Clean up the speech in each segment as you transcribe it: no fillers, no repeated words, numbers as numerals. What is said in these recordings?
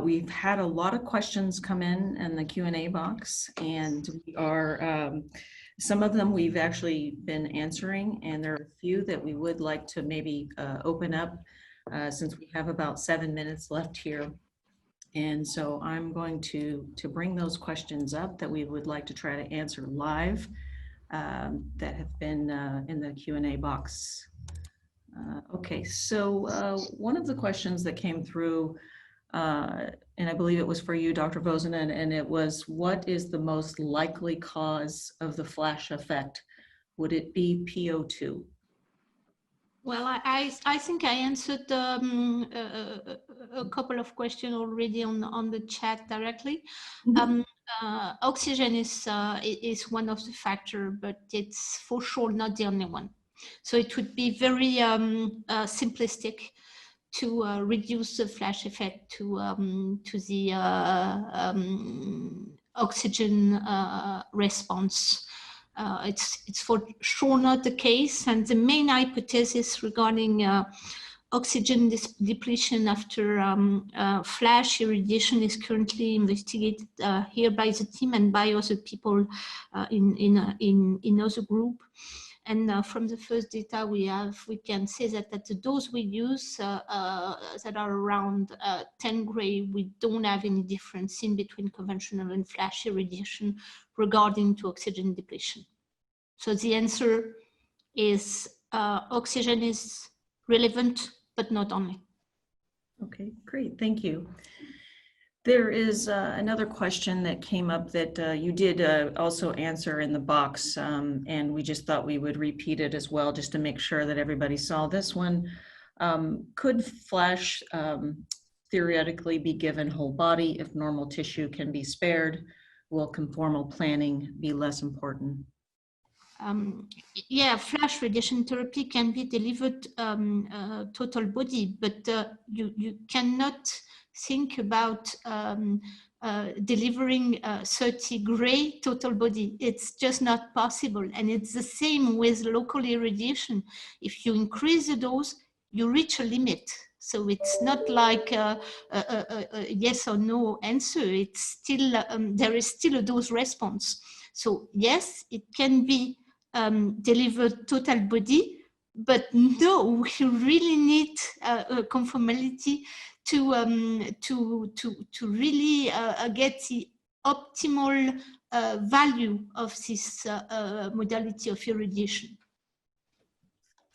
We've had a lot of questions come in the Q&A box, and we are, some of them we've actually been answering, and there are a few that we would like to maybe open up since we have about 7 minutes left here. And so I'm going to bring those questions up that we would like to try to answer live that have been in the Q&A box. Okay, so one of the questions that came through, and I believe it was for you, Dr. Vozenin, and it was, what is the most likely cause of the flash effect? Would it be PO2? Well, I think I answered a couple of questions already on the chat directly. Mm-hmm. Oxygen is one of the factors, but it's for sure not the only one. So it would be very simplistic to reduce the flash effect to the oxygen response. It's for sure not the case, and the main hypothesis regarding oxygen depletion after flash irradiation is currently investigated here by the team and by other people in other group. And from the first data we have, we can say that at the dose we use that are around 10 gray, we don't have any difference in between conventional and flash irradiation regarding to oxygen depletion. So the answer is oxygen is relevant, but not only. Okay, great, thank you. There is another question that came up that you did also answer in the box, and we just thought we would repeat it as well, just to make sure that everybody saw this one. Could flash theoretically be given whole body if normal tissue can be spared? Will conformal planning be less important? Yeah, flash radiation therapy can be delivered total body, but you cannot think about delivering 30 gray total body. It's just not possible. And it's the same with local irradiation. If you increase the dose, you reach a limit. So it's not like a yes or no answer. It's still, there is still a dose response. So yes, it can be delivered total body, but no, we really need conformality to really get the optimal value of this modality of irradiation.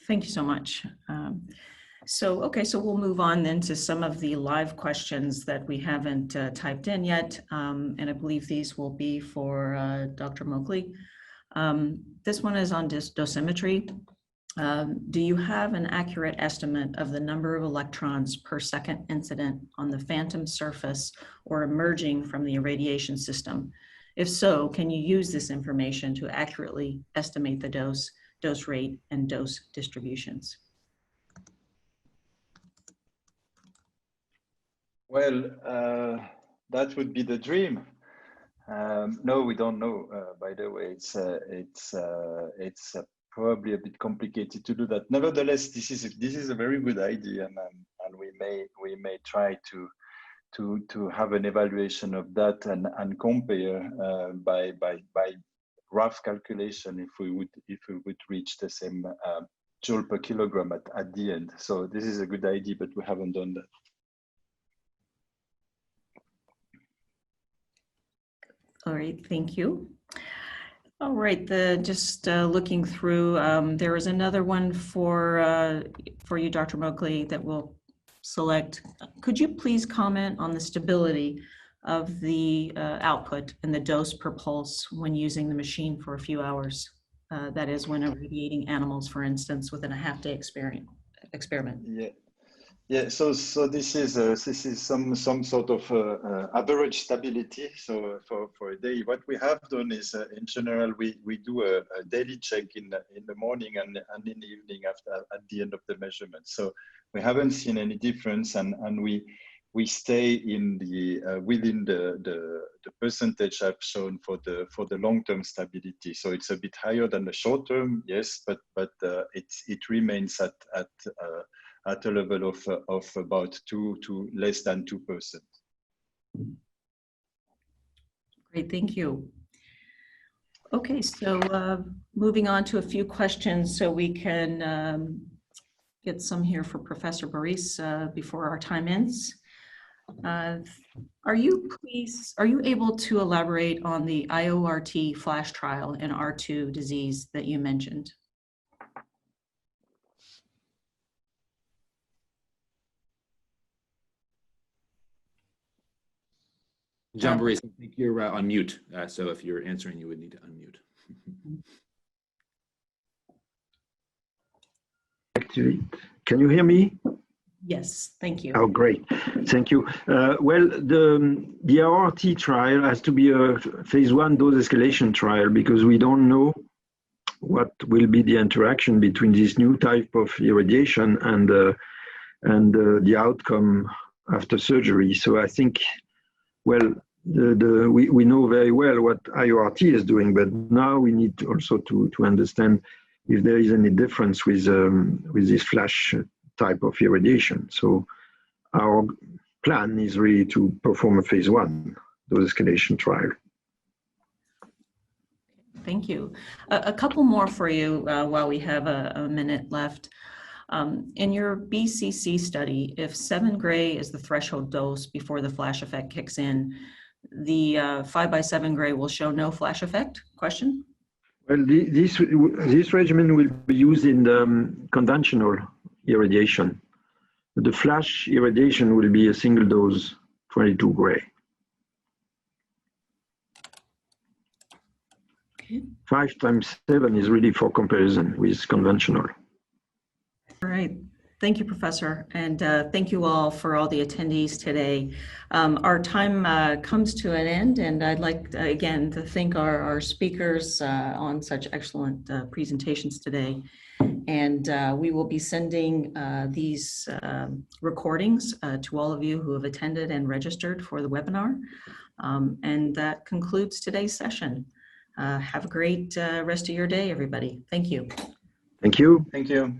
Thank you so much. Okay, so we'll move on then to some of the live questions that we haven't typed in yet, and I believe these will be for Dr. Moeckli. This one is on dosimetry. Do you have an accurate estimate of the number of electrons per second incident on the phantom surface or emerging from the irradiation system? If so, can you use this information to accurately estimate the dose rate, and dose distributions? Well, that would be the dream. No, we don't know. By the way, it's probably a bit complicated to do that. Nevertheless, this is a very good idea, and we may try to have an evaluation of that and compare by rough calculation if we would reach the same joule per kilogram at the end. So this is a good idea, but we haven't done that. All right, thank you. All right, just looking through, there is another one for you, Dr. Moeckli, that we'll select. Could you please comment on the stability of the output and the dose per pulse when using the machine for a few hours? That is, when irradiating animals, for instance, within a half-day experiment. Yeah. Yeah, so this is some sort of average stability. So for a day, what we have done is in general we do a daily check in the morning and in the evening at the end of the measurement. So we haven't seen any difference, and we stay in the within the percentage I've shown for the long-term stability. So it's a bit higher than the short-term, yes, but it remains at a level of about 2 to less than 2%. Great, thank you. Okay, so moving on to a few questions so we can get some here for Professor Bourhis before our time ends. Are you able to elaborate on the IORT FLASH trial in R2 disease that you mentioned? John Bourhis, I think you're on mute. So if you're answering, you would need to unmute. Actually, can you hear me? Yes, thank you. Oh, great. Thank you. Well, the RT trial has to be a phase 1 dose escalation trial because we don't know what will be the interaction between this new type of irradiation and the outcome after surgery. So I think, well, we know very well what IORT is doing, but now we need also to understand if there is any difference with this FLASH type of irradiation. So our plan is really to perform a phase 1 dose escalation trial. Thank you. A couple more for you while we have a minute left. In your BCC study, if 7 gray is the threshold dose before the FLASH effect kicks in, the 5x7 gray will show no FLASH effect? Question? Well, this regimen will be used in the conventional irradiation. The FLASH irradiation will be a single dose 22 gray. Okay. 5 times 7 is really for comparison with conventional. All right. Thank you, Professor. And thank you all for all the attendees today. Our time comes to an end, and I'd like, again, to thank our speakers on such excellent presentations today. And we will be sending these recordings to all of you who have attended and registered for the webinar. And that concludes today's session. Have a great rest of your day, everybody. Thank you. Thank you. Thank you.